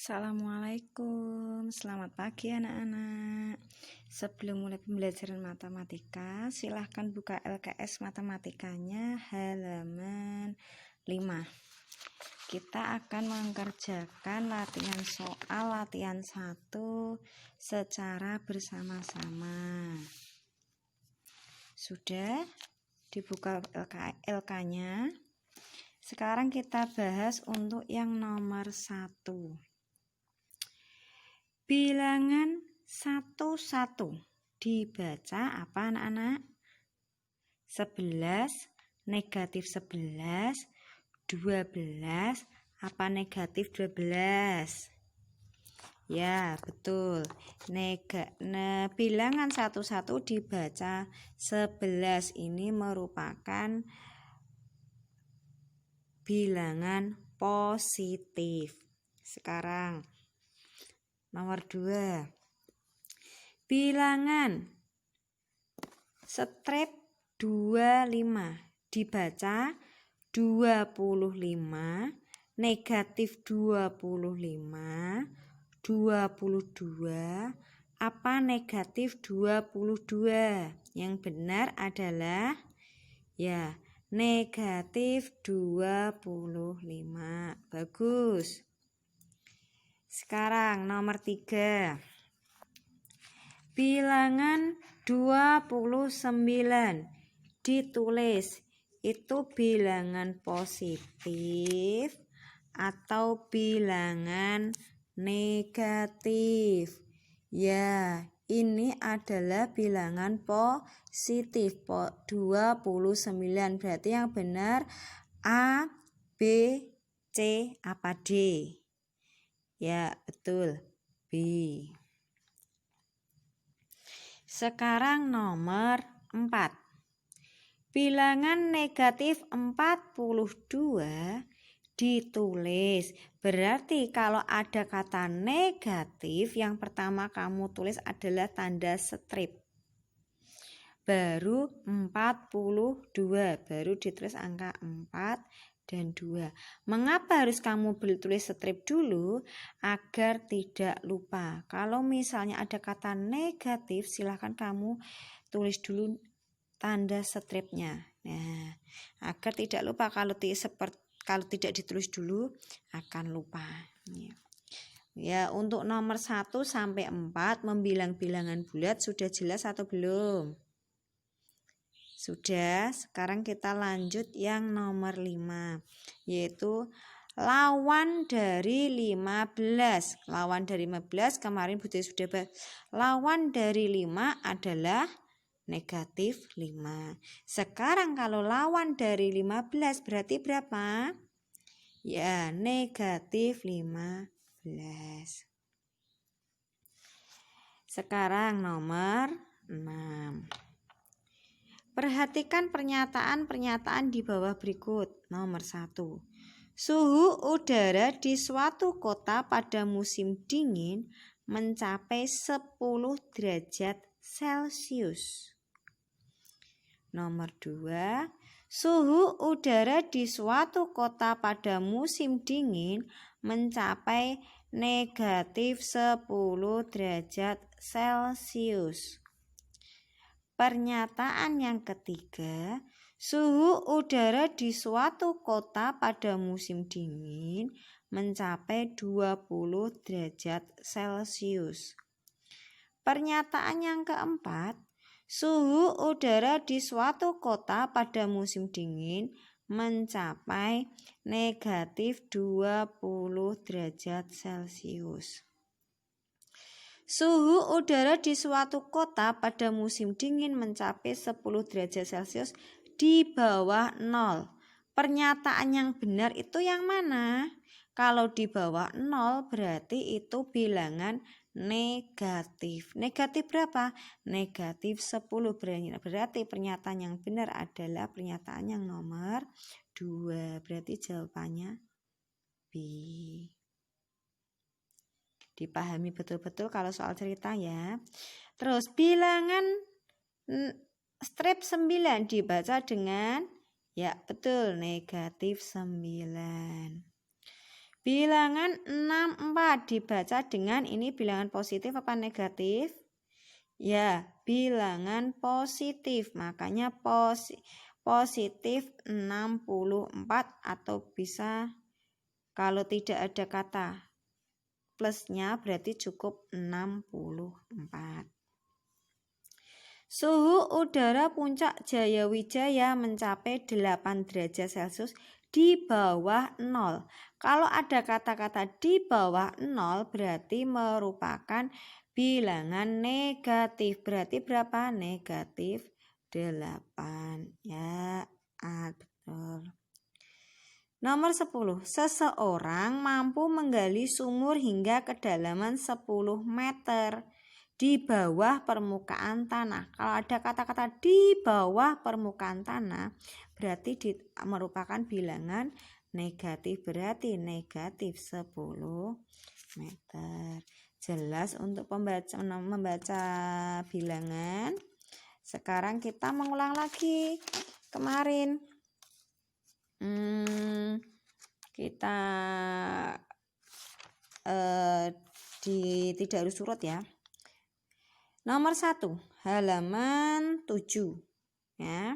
Assalamualaikum, selamat pagi anak-anak. Sebelum mulai pembelajaran matematika, silahkan buka LKS matematikanya halaman 5. Kita akan mengerjakan latihan soal latihan 1 secara bersama-sama. Sudah dibuka LK-nya? Sekarang kita bahas untuk yang nomor 1. Bilangan 1 dibaca apa anak-anak? 11, negatif 11, 12, apa negatif 12? Ya, betul. Bilangan 1 dibaca 11 ini merupakan bilangan positif. Sekarang nomor 2. Bilangan strip 25 dibaca 25, negatif 25, 22, apa negatif 22? Yang benar adalah ya, negatif 25. Bagus. Sekarang nomor 3. Bilangan 29 ditulis itu bilangan positif atau bilangan negatif. Ya, ini adalah bilangan positif 29. Berarti yang benar A, B, C, apa D? Ya, betul. B. Sekarang nomor 4. Bilangan negatif 42 ditulis. Berarti kalau ada kata negatif, yang pertama kamu tulis adalah tanda strip. Baru 42, baru ditulis angka 4 dan 2. Mengapa harus kamu tulis strip dulu? Agar tidak lupa. Kalau misalnya ada kata negatif, silahkan kamu tulis dulu tanda stripnya. Nah, agar tidak lupa. Kalau tidak ditulis dulu akan lupa. Ya, untuk nomor 1 sampai 4 membilang bilangan bulat sudah jelas atau belum? Sudah. Sekarang kita lanjut yang nomor 5, yaitu lawan dari 15. Lawan dari 15 kemarin Budi sudah bahas. Lawan dari 5 adalah negatif 5. Sekarang kalau lawan dari 15 berarti berapa? Ya, negatif 15. Sekarang nomor 6. Perhatikan pernyataan-pernyataan di bawah berikut. Nomor 1. Suhu udara di suatu kota pada musim dingin mencapai 10 derajat Celcius. Nomor 2. Suhu udara di suatu kota pada musim dingin mencapai negatif 10 derajat Celcius. Pernyataan yang ketiga, suhu udara di suatu kota pada musim dingin mencapai 20 derajat Celcius. Pernyataan yang keempat, suhu udara di suatu kota pada musim dingin mencapai negatif 20 derajat Celcius. Suhu udara di suatu kota pada musim dingin mencapai 10 derajat Celcius di bawah 0. Pernyataan yang benar itu yang mana? Kalau di bawah 0 berarti itu bilangan negatif. Negatif berapa? Negatif 10. Berarti pernyataan yang benar adalah pernyataan yang nomor 2. Berarti jawabannya B. Dipahami betul-betul kalau soal cerita ya. Terus bilangan strip 9 dibaca dengan ya betul negatif 9. Bilangan 64 dibaca dengan ini bilangan positif apa negatif? Ya, bilangan positif. Makanya positif 64 atau bisa kalau tidak ada kata plusnya berarti cukup 64. Suhu udara puncak Jayawijaya mencapai 8 derajat Celcius di bawah 0. Kalau ada kata-kata di bawah 0 berarti merupakan bilangan negatif. Berarti berapa? Negatif 8. Ya, betul. Nomor 10. Seseorang mampu menggali sumur hingga kedalaman 10 meter di bawah permukaan tanah. Kalau ada kata-kata di bawah permukaan tanah berarti merupakan bilangan negatif. Berarti negatif 10 meter. Jelas untuk membaca bilangan. Sekarang kita mengulang lagi kemarin. Kita tidak harus surut ya. Nomor 1, halaman 7 ya.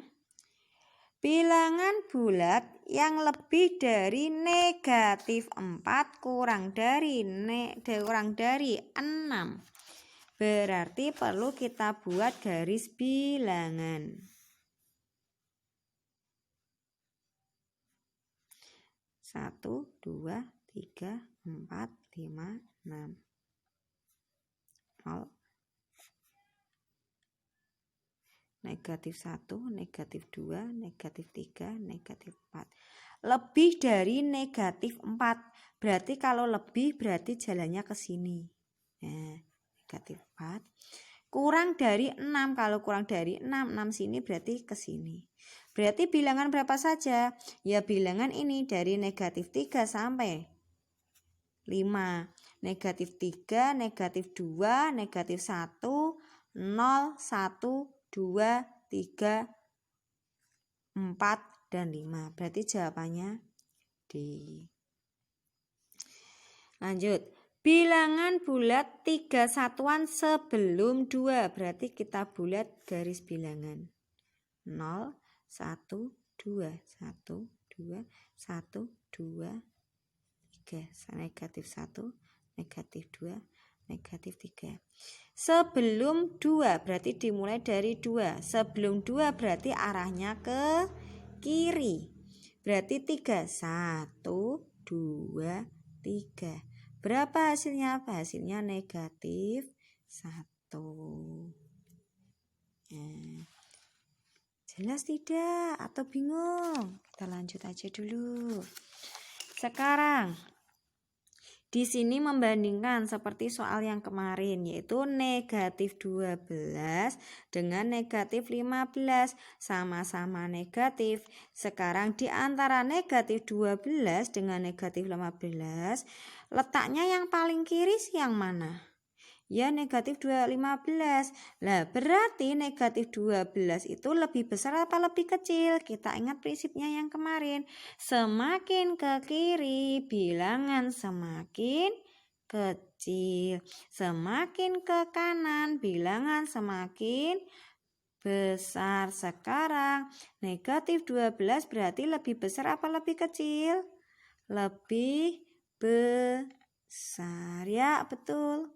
Bilangan bulat yang lebih dari negatif 4 kurang dari 6 berarti perlu kita buat garis bilangan. 1, 2, 3, 4, 5, 6. 0. Negatif 1, negatif 2, negatif 3, negatif 4. Lebih dari negatif 4. Berarti kalau lebih berarti jalannya ke sini. Nah, negatif 4. Kurang dari 6. Kalau kurang dari 6, 6 sini berarti ke sini. Berarti bilangan berapa saja? Ya bilangan ini dari negatif 3 sampai 5. Negatif 3, negatif 2, negatif 1, 0, 1, 2, 3, 4, dan 5. Berarti jawabannya D. Lanjut. Bilangan bulat 3 satuan sebelum 2. Berarti kita bulat garis bilangan. 0, 1, 2, 1, 2, 1, 2, 3. Negatif 1, negatif 2, negatif 3. Sebelum 2 berarti dimulai dari 2. Sebelum 2 berarti arahnya ke kiri. Berarti 3. 1, 2, 3. Berapa hasilnya? Hasilnya negatif 1. Jelas tidak? Atau bingung? Kita lanjut aja dulu. Sekarang di sini membandingkan seperti soal yang kemarin yaitu negatif 12 dengan negatif 15 sama-sama negatif. Sekarang di antara negatif 12 dengan negatif 15 letaknya yang paling kiri yang mana? Ya negatif 15. Lah berarti negatif 12 itu lebih besar apa lebih kecil? Kita ingat prinsipnya yang kemarin. Semakin ke kiri bilangan semakin kecil. Semakin ke kanan bilangan semakin besar. Sekarang negatif 12 berarti lebih besar apa lebih kecil? Lebih besar. Ya betul.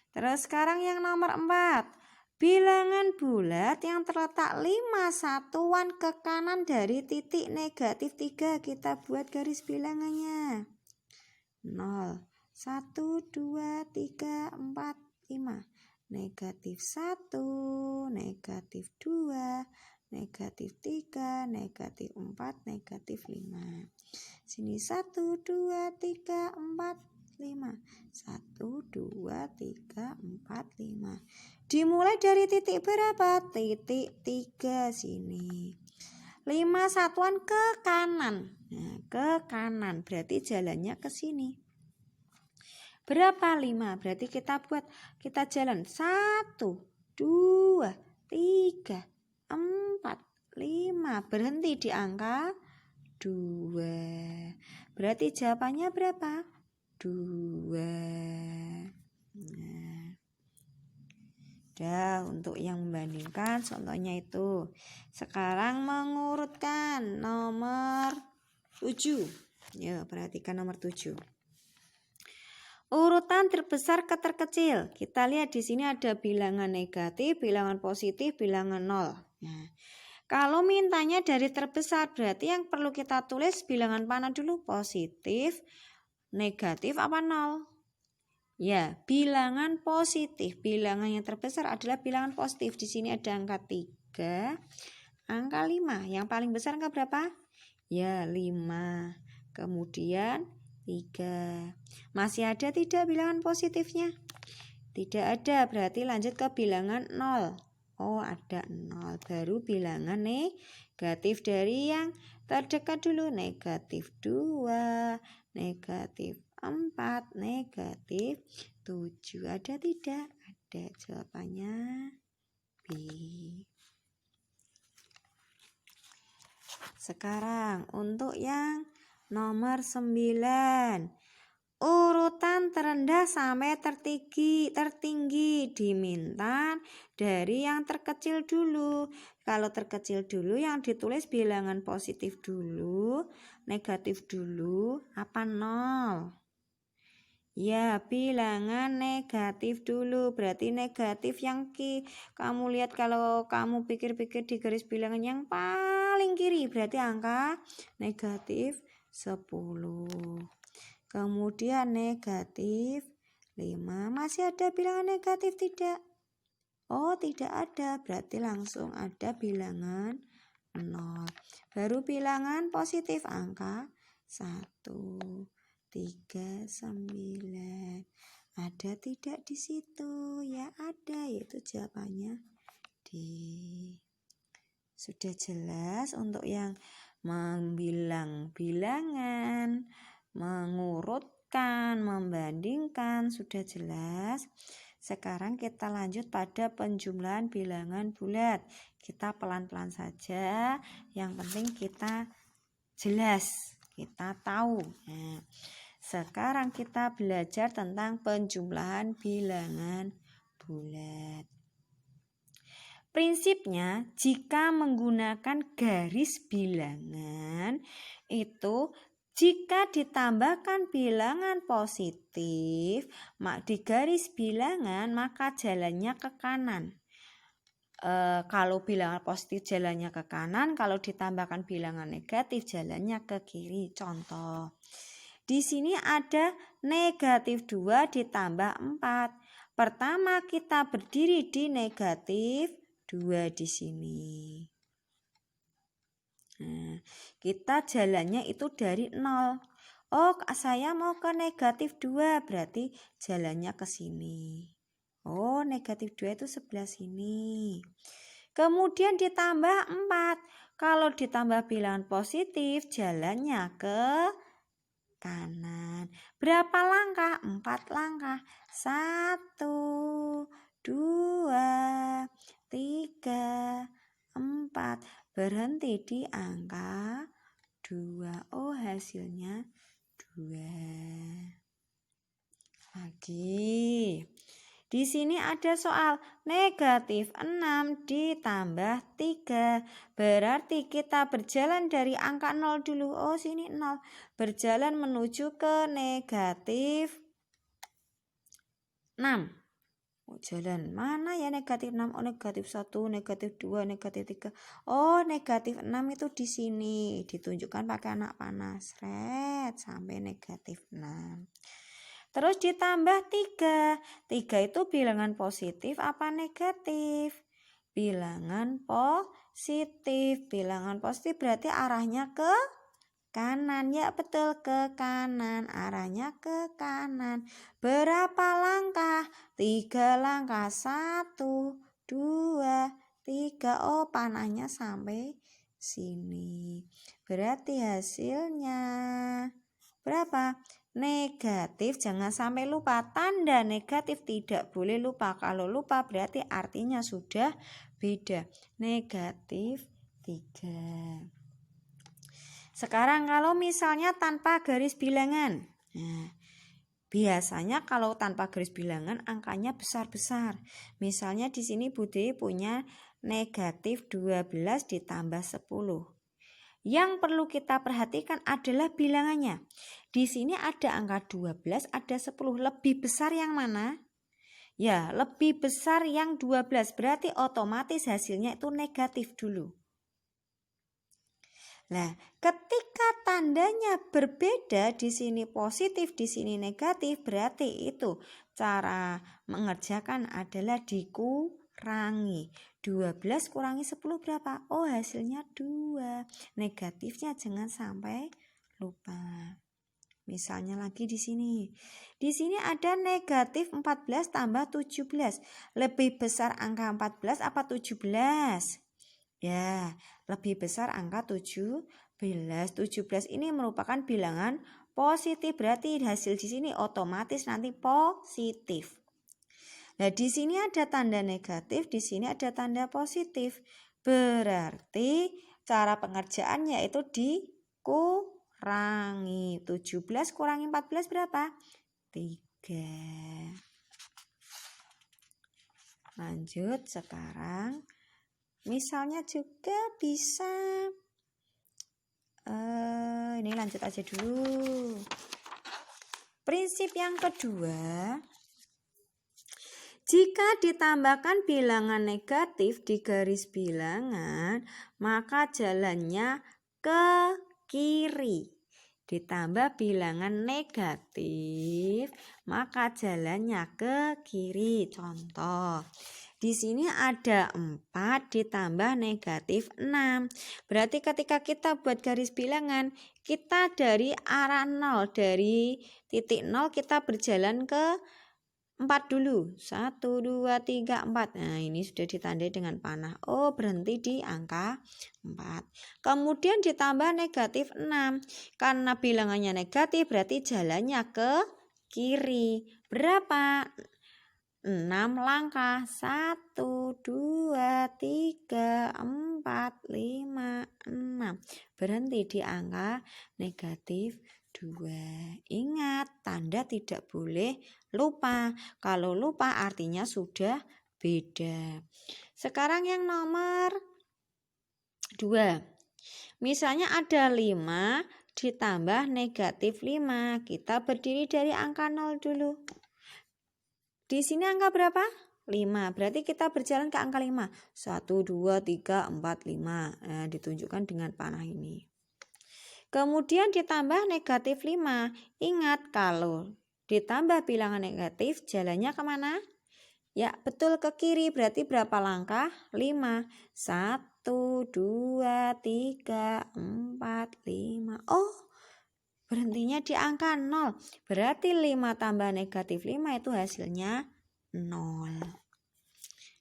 Terus sekarang yang nomor 4. Bilangan bulat yang terletak 5 satuan ke kanan dari titik negatif 3. Kita buat garis bilangannya. 0, 1, 2, 3, 4, 5. Negatif 1, negatif 2, negatif 3, negatif 4, negatif 5. Sini 1, 2, 3, 4, 5. 1, 2, 3, 4, 5. Dimulai dari titik berapa? Titik 3 sini. 5 satuan ke kanan. Nah, ke kanan berarti jalannya ke sini. Berapa 5? Berarti kita jalan 1, 2, 3, 4, 5. Berhenti di angka 2. Berarti jawabannya berapa? 2. Nah, udah untuk yang membandingkan contohnya itu. Sekarang mengurutkan nomor 7. Ya, perhatikan nomor 7. Urutan terbesar ke terkecil. Kita lihat di sini ada bilangan negatif, bilangan positif, bilangan 0. Nah, kalau mintanya dari terbesar, berarti yang perlu kita tulis bilangan mana dulu? Positif, negatif apa 0? Ya, bilangan positif. Bilangan yang terbesar adalah bilangan positif. Di sini ada angka 3, angka 5. Yang paling besar angka berapa? Ya, 5. Kemudian 3. Masih ada tidak bilangan positifnya? Tidak ada, berarti lanjut ke bilangan 0. Oh, ada 0. Baru bilangan negatif dari yang terdekat dulu. Negatif 2, negatif 4, negatif 7. Ada tidak? Ada. Jawabannya B. Sekarang untuk yang nomor 9. Urutan terendah sampai tertinggi diminta dari yang terkecil dulu. Kalau terkecil dulu yang ditulis bilangan positif dulu, negatif dulu, apa 0? Ya, bilangan negatif dulu. Berarti negatif yang kamu lihat kalau kamu pikir-pikir di garis bilangan yang paling kiri. Berarti angka negatif 10. Kemudian negatif 5. Masih ada bilangan negatif tidak? Oh, tidak ada. Berarti langsung ada bilangan 0. Baru bilangan positif angka 1, 3, 9. Ada tidak di situ? Ya ada, yaitu jawabannya D. Sudah jelas untuk yang membilang bilangan, mengurutkan, membandingkan, sudah jelas. Sekarang kita lanjut pada penjumlahan bilangan bulat. Kita pelan-pelan saja, yang penting kita jelas, kita tahu. Nah, sekarang kita belajar tentang penjumlahan bilangan bulat. Prinsipnya, jika menggunakan garis bilangan, itu jika ditambahkan bilangan positif di garis bilangan, maka jalannya ke kanan. Kalau bilangan positif jalannya ke kanan, kalau ditambahkan bilangan negatif jalannya ke kiri. Contoh, di sini ada negatif 2 ditambah 4. Pertama kita berdiri di negatif 2 di sini. Nah, kita jalannya itu dari 0. Oh, saya mau ke negatif 2, berarti jalannya ke sini. Oh, negatif 2 itu sebelah sini. Kemudian ditambah 4. Kalau ditambah bilangan positif, jalannya ke kanan. Berapa langkah? 4 langkah. 1, 2, 3, 4. Berhenti di angka 2. Oh, hasilnya 2. Lagi. Di sini ada soal negatif 6 ditambah 3. Berarti kita berjalan dari angka 0 dulu. Oh, sini 0. Berjalan menuju ke negatif 6. Oh, jalan mana ya negatif 6? Oh, negatif 1, negatif 2, negatif 3. Oh, negatif 6 itu di sini. Ditunjukkan pakai anak panah. Sret, sampai negatif 6. Terus ditambah 3. 3 itu bilangan positif apa negatif? Bilangan positif. Bilangan positif berarti arahnya ke kanan. Ya betul, ke kanan. Arahnya ke kanan. Berapa langkah? 3 langkah. 1, 2, 3. Oh, panahnya sampai sini. Berarti hasilnya berapa? Negatif. Jangan sampai lupa. Tanda negatif tidak boleh lupa. Kalau lupa berarti artinya sudah beda. Negatif 3. Sekarang kalau misalnya tanpa garis bilangan. Nah, biasanya kalau tanpa garis bilangan angkanya besar-besar. Misalnya di sini Bude punya negatif 12 ditambah 10. Yang perlu kita perhatikan adalah bilangannya. Di sini ada angka 12, ada 10. Lebih besar yang mana? Ya, lebih besar yang 12. Berarti otomatis hasilnya itu negatif dulu. Nah, ketika tandanya berbeda, di sini positif, di sini negatif, berarti itu cara mengerjakan adalah dikurangi. 12 kurangi 10 berapa? Oh, hasilnya 2. Negatifnya jangan sampai lupa. Misalnya lagi di sini. Di sini ada negatif 14 tambah 17. Lebih besar angka 14 apa 17? Ya, lebih besar angka 17. 17 ini merupakan bilangan positif, berarti hasil di sini otomatis nanti positif. Nah, di sini ada tanda negatif, di sini ada tanda positif. Berarti cara pengerjaannya itu dikurangi. 17 kurangi 14 berapa? 3. Lanjut sekarang. Misalnya juga bisa ini lanjut aja dulu. Prinsip yang kedua, jika ditambahkan bilangan negatif di garis bilangan, maka jalannya ke kiri. Ditambah bilangan negatif, maka jalannya ke kiri. Contoh, di sini ada 4 ditambah negatif 6. Berarti ketika kita buat garis bilangan, kita dari arah 0, dari titik 0 kita berjalan ke 4 dulu. 1, 2, 3, 4. Nah, ini sudah ditandai dengan panah. Oh, berhenti di angka 4. Kemudian ditambah negatif 6. Karena bilangannya negatif, berarti jalannya ke kiri. Berapa? 6 langkah. 1, 2, 3, 4, 5, 6. Berhenti di angka negatif 2. Ingat, tanda tidak boleh lupa. Kalau lupa artinya sudah beda. Sekarang yang nomor 2. Misalnya ada 5 ditambah negatif 5. Kita berdiri dari angka 0 dulu. Di sini angka berapa? 5. Berarti kita berjalan ke angka 5. 1, 2, 3, 4, 5. Nah, ditunjukkan dengan panah ini. Kemudian ditambah negatif 5. Ingat, kalau ditambah bilangan negatif, jalannya kemana? Ya, betul, ke kiri. Berarti berapa langkah? 5. 1, 2, 3, 4, 5. Oh, berhentinya di angka 0. Berarti 5 tambah negatif 5 itu hasilnya 0.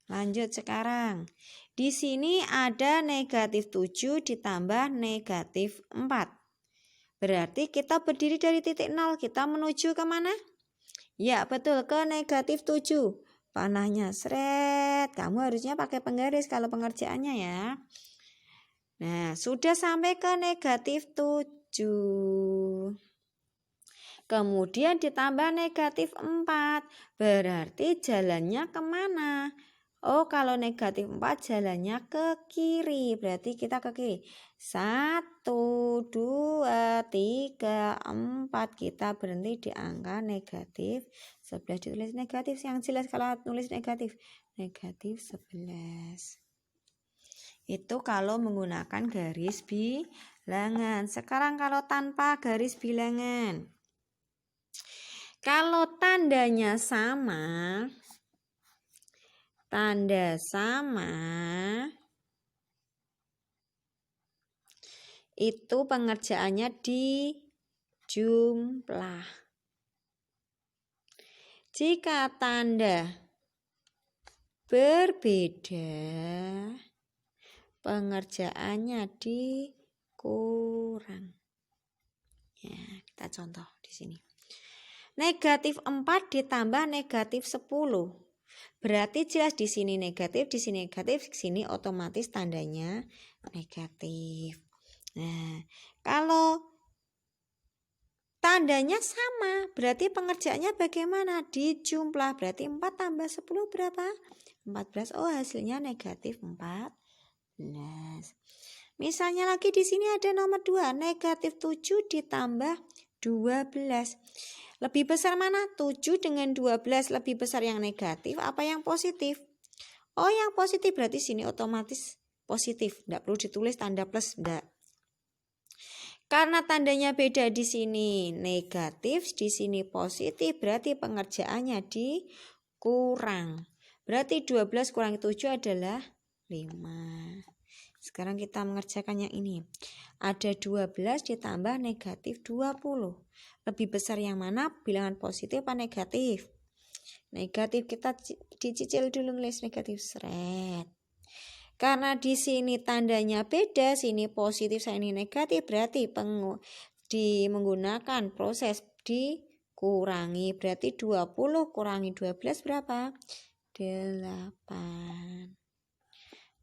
Lanjut sekarang. Di sini ada negatif 7 ditambah negatif 4. Berarti kita berdiri dari titik 0. Kita menuju ke mana? Ya, betul, ke negatif 7. Panahnya seret. Kamu harusnya pakai penggaris kalau pengerjaannya ya. Nah, sudah sampai ke negatif 7. Kemudian ditambah negatif 4. Berarti jalannya kemana? Oh, kalau negatif 4 jalannya ke kiri. Berarti kita ke kiri. 1, 2, 3, 4. Kita berhenti di angka negatif 11. Ditulis negatif yang jelas kalau tulis negatif. Negatif 11. Itu kalau menggunakan garis bilangan. Sekarang kalau tanpa garis bilangan. Kalau tandanya sama, itu pengerjaannya dijumlah. Jika tanda berbeda, pengerjaannya dikurang. Ya, kita contoh di sini. Negatif 4 ditambah negatif 10. Berarti jelas di sini negatif, di sini negatif, di sini otomatis tandanya negatif. Nah, kalau tandanya sama, berarti pengerjaannya bagaimana? Dijumlah, berarti 4 tambah 10 berapa? 14. Oh, hasilnya negatif 14. Misalnya lagi di sini ada nomor 2, negatif 7 ditambah 12. Lebih besar mana? 7 dengan 12 lebih besar yang negatif apa yang positif? Oh, yang positif, berarti sini otomatis positif. Tidak perlu ditulis tanda plus, enggak. Karena tandanya beda, di sini negatif, di sini positif, berarti pengerjaannya dikurang. Berarti 12 kurangi 7 adalah 5. Sekarang kita mengerjakan yang ini. Ada 12 ditambah negatif 20. Lebih besar yang mana? Bilangan positif apa negatif? Negatif, kita dicicil dulu nulis negatif, seret. Karena di sini tandanya beda, sini positif, sini negatif, berarti menggunakan proses dikurangi. Berarti 20 kurangi 12 berapa? 8.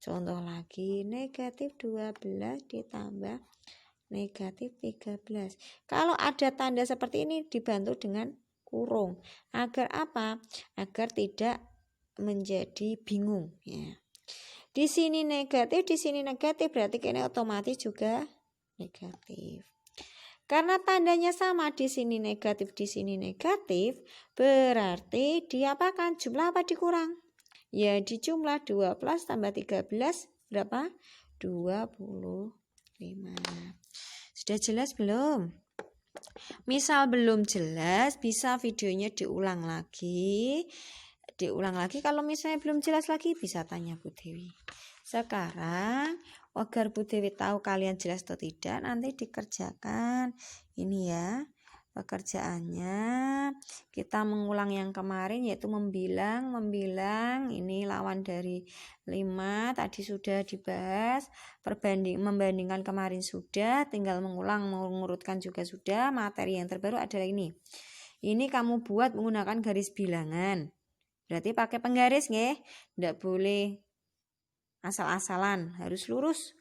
Contoh lagi, negatif 12 ditambah negatif 13. Kalau ada tanda seperti ini dibantu dengan kurung. Agar apa? Agar tidak menjadi bingung, ya. Di sini negatif, berarti ini otomatis juga negatif. Karena tandanya sama, di sini negatif, berarti diapakan? Jumlah apa dikurang? Ya, dijumlah 12 tambah 13 berapa? 25. Sudah jelas belum? Misal belum jelas, bisa videonya diulang lagi. Kalau misalnya belum jelas lagi, bisa tanya Bu Dewi. Sekarang agar Bu Dewi tahu kalian jelas atau tidak, nanti dikerjakan ini ya. Pekerjaannya kita mengulang yang kemarin, yaitu membilang. Ini lawan dari 5 tadi sudah dibahas. Membandingkan kemarin sudah, tinggal mengulang, mengurutkan juga sudah. Materi yang terbaru adalah ini. Ini kamu buat menggunakan garis bilangan. Berarti pakai penggaris nggih, tidak boleh asal-asalan, harus lurus.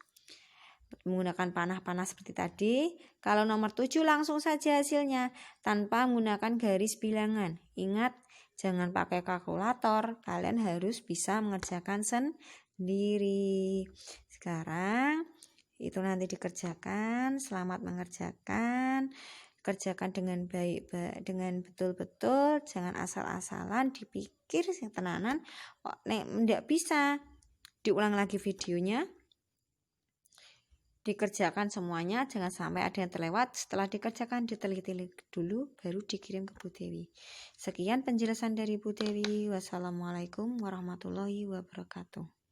Menggunakan panah-panah seperti tadi. Kalau nomor 7 langsung saja hasilnya tanpa menggunakan garis bilangan. Ingat, jangan pakai kalkulator, kalian harus bisa mengerjakan sendiri. Sekarang itu nanti dikerjakan. Selamat mengerjakan. Kerjakan dengan baik, dengan betul-betul, jangan asal-asalan, dipikir sing tenanan. Nek ndak bisa, diulang lagi videonya, dikerjakan semuanya, jangan sampai ada yang terlewat. Setelah dikerjakan diteliti dulu, baru dikirim ke Bu Dewi. Sekian penjelasan dari Bu Dewi. Wassalamualaikum warahmatullahi wabarakatuh.